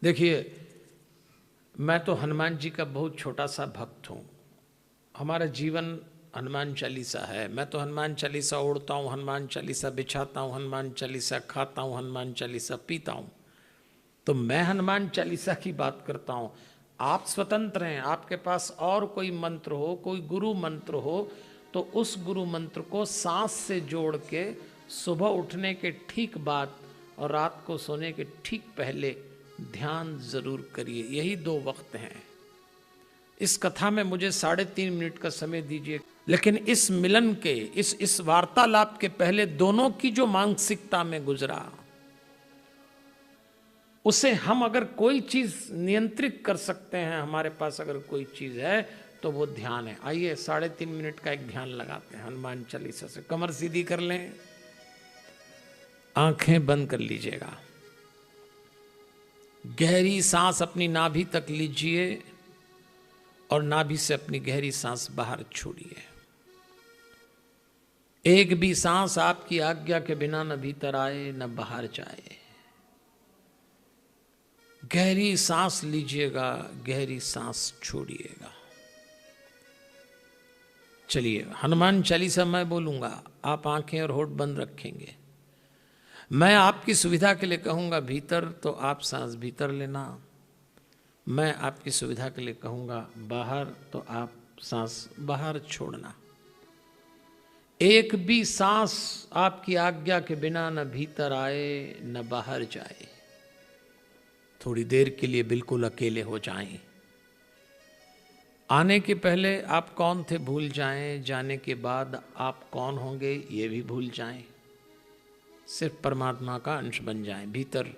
देखिए, मैं तो हनुमान जी का बहुत छोटा सा भक्त हूँ। हमारा जीवन हनुमान चालीसा है। मैं तो हनुमान चालीसा ओढ़ता हूँ, हनुमान चालीसा बिछाता हूँ, हनुमान चालीसा खाता हूँ, हनुमान चालीसा पीता हूँ। तो मैं हनुमान चालीसा की बात करता हूँ। आप स्वतंत्र हैं, आपके पास और कोई मंत्र हो, कोई गुरु मंत्र हो, तो उस गुरु मंत्र को सांस से जोड़ के सुबह उठने के ठीक बाद और रात को सोने के ठीक पहले ध्यान जरूर करिए। यही 2 वक्त हैं। इस कथा में मुझे 3.5 मिनट का समय दीजिए, लेकिन इस मिलन के, इस वार्तालाप के पहले दोनों की जो मानसिकता में गुजरा, उसे हम अगर कोई चीज नियंत्रित कर सकते हैं, हमारे पास अगर कोई चीज है तो वो ध्यान है। आइए 3.5 मिनट का एक ध्यान लगाते हैं हनुमान चालीसा से। कमर सीधी कर लें, आंखें बंद कर लीजिएगा, गहरी सांस अपनी नाभि तक लीजिए और नाभि से अपनी गहरी सांस बाहर छोड़िए। एक भी सांस आपकी आज्ञा के बिना न भीतर आए न बाहर जाए। गहरी सांस लीजिएगा, गहरी सांस छोड़िएगा। चलिए, हनुमान चालीसा मैं बोलूंगा, आप आंखें और होठ बंद रखेंगे। मैं आपकी सुविधा के लिए कहूंगा भीतर, तो आप सांस भीतर लेना। मैं आपकी सुविधा के लिए कहूंगा बाहर, तो आप सांस बाहर छोड़ना। एक भी सांस आपकी आज्ञा के बिना न भीतर आए न बाहर जाए। थोड़ी देर के लिए बिल्कुल अकेले हो जाएं। आने के पहले आप कौन थे भूल जाएं, जाने के बाद आप कौन होंगे ये भी भूल जाएं। सिर्फ परमात्मा का अंश बन जाएं। भीतर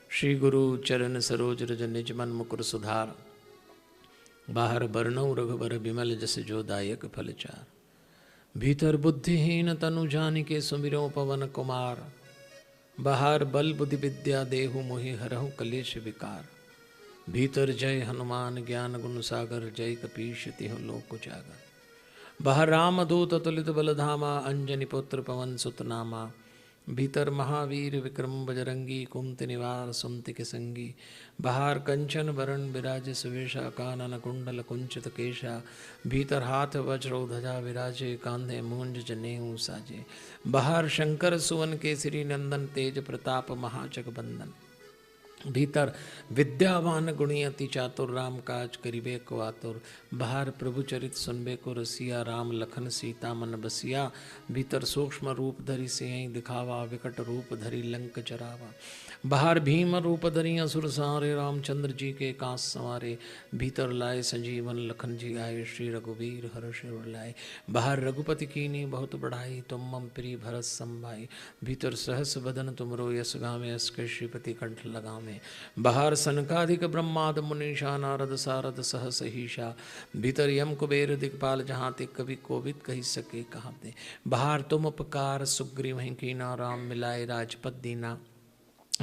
श्री गुरु चरण सरोज रज निज मन मुकुर सुधार, बाहर बरनऊ रघुबर बिमल जस जो दायक फलचार। भीतर बुद्धिहीन तनु जानिके सुमिरो पवन कुमार, बाहर बल बुद्धि विद्या देहु मोहि हरहु कलेश विकार। भीतर जय हनुमान ज्ञान गुण सागर, जय कपीश तिहु लोक उजागर। बाहर राम दूत अतुलित बल धामा, अंजनी पुत्र पवन सुत नामा। भीतर महावीर विक्रम बजरंगी, कुंति निवार सुमति के संगी। बाहर कंचन वरण विराज सुवेशा, कानन कुंडल कुंचित केशा। भीतर हाथ वज्र ध्वजा विराजे, कांधे मूंज जनेऊ साजे। बाहर शंकर सुवन केसरी नंदन, तेज प्रताप महाजग बंदन। भीतर विद्यावान गुणी अति चातुर, राम काज करिबे को आतुर। बाहर प्रभु चरित सुनबे को रसिया, राम लखन सीता मन बसिया। भीतर सूक्ष्म रूप धरि सियहि दिखावा, विकट रूप धरि लंक जरावा। बाहर भीम रूप धरि असुर संहारे, रामचंद्र जी के कांस संवारे। भीतर लाए संजीवन लखन जी आए, श्री रघुवीर हर्ष उर लाए। बाहर रघुपति कीनी बहुत बढ़ाई, तुम मम प्रिय भरत सम भाई। भीतर सहस बदन तुमरो यस गावें, अस के श्रीपति कंठ लगावें। बाहर सनकाधिक ब्रह्माद मुनीषा, नारद सारद सहस ईशा। भीतर यम कुबेर दिक्पाल, जहाँ ते कवि कोविद कही सके कहाँ ते। बाहर तुम उपकार सुग्रीव हैं कीना, राम मिलाए राजपद दीना।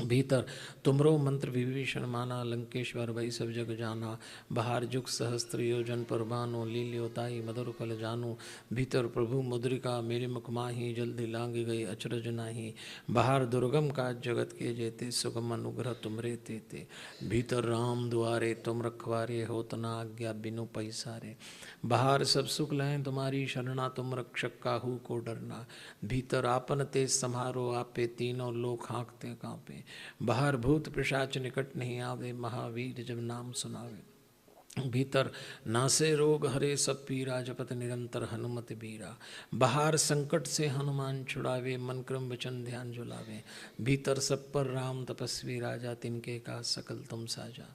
भीतर तुमरो मंत्र विभीषण माना, लंकेश्वर भई सब जग जाना। बाहर जुग सहस्त्र योजन पर बानो, लील्योताई मधुर फल जानो। भीतर प्रभु मुद्रिका मेरे मुख माही, जल्दी लांग गई अचरज नाही। बाहर दुर्गम काज जगत के जेते, सुगम अनुग्रह तुमरे तेते। भीतर राम दुआरे तुम रखवारे, होत न आज्ञा बिनु पैसारे। बाहर सब सुख लहें तुम्हारी शरणा, तुम रक्षक काहू को डरना। भीतर आपन तेज सम्हारो आपे, तीनों लोक हाँकते कांपे। बाहर भूत पिशाच निकट नहीं आवे, महावीर जब नाम सुनावे। भीतर नासे रोग हरे सब पीरा, जपत निरंतर हनुमत बीरा। बाहर संकट से हनुमान छुड़ावे, मन क्रम वचन ध्यान जुलावे। भीतर सब पर राम तपस्वी राजा, तिनके का सकल तुम साजा।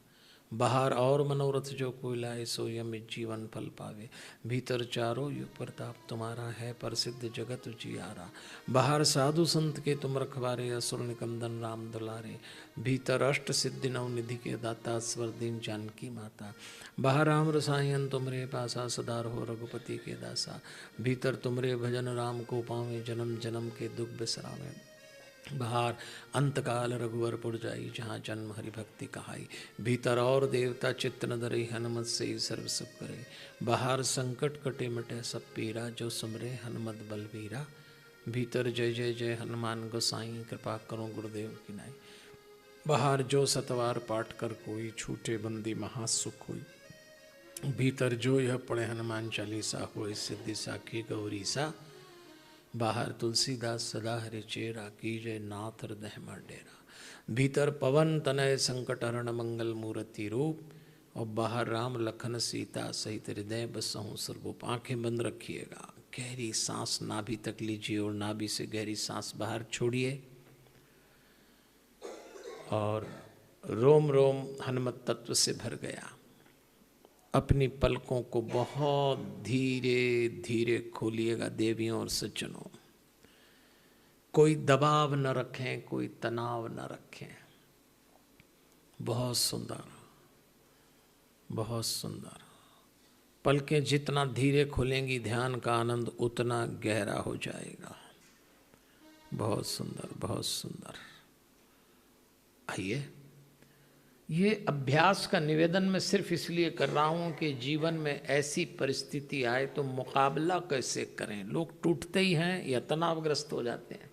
बाहर और मनोरथ जो कोई लाए, सो यमित जीवन फल पावे। भीतर चारों युग प्रताप तुम्हारा है, प्रसिद्ध जगत उजियारा। बाहर साधु संत के तुम रखवारे, असुर निकंदन राम दुलारे। भीतर अष्ट सिद्धि नव निधि के दाता, स्वर दीन जानकी माता। बाहर राम रसायन तुमरे पासा, सदा रहो रघुपति के दासा। भीतर तुमरे भजन राम को पावे, जन्म जन्म के दुख बिसरावे। बाहर अंतकाल रघुवर पुर जाई, जहाँ जन्म हरि भक्ति कहाई। भीतर और देवता चित्त न धरे, हनुमत से ही सर्व सुख करे। बाहर संकट कटे मिटे सब पीरा, जो सुमरे हनुमत बलबीरा। भीतर जय जय जय हनुमान गोसाई, कृपा करो गुरुदेव की नाई। बाहर जो सतवार पाठ कर कोई, छूटे बंदी महासुख हुई। भीतर जो यह पढ़े हनुमान चालीसा, होए सिद्धि साखी गौरी सा। बाहर तुलसीदास सदा हरि चेरा, कीजय नाथ हृदय में डेरा। भीतर पवन तनय संकट हरण मंगल मूर्ति रूप, और बाहर राम लखन सीता सहित हृदय बसहु सर्वरूप। आंखें बंद रखिएगा, गहरी सांस नाभि तक लीजिए और नाभि से गहरी सांस बाहर छोड़िए, और रोम रोम हनुमत तत्व से भर गया। अपनी पलकों को बहुत धीरे धीरे खोलिएगा देवियों और सज्जनों। कोई दबाव न रखें, कोई तनाव न रखें। बहुत सुंदर, बहुत सुंदर। पलकें जितना धीरे खुलेंगी ध्यान का आनंद उतना गहरा हो जाएगा। बहुत सुंदर, बहुत सुंदर। आइए, ये अभ्यास का निवेदन मैं सिर्फ इसलिए कर रहा हूँ कि जीवन में ऐसी परिस्थिति आए तो मुकाबला कैसे करें। लोग टूटते ही हैं या तनावग्रस्त हो जाते हैं।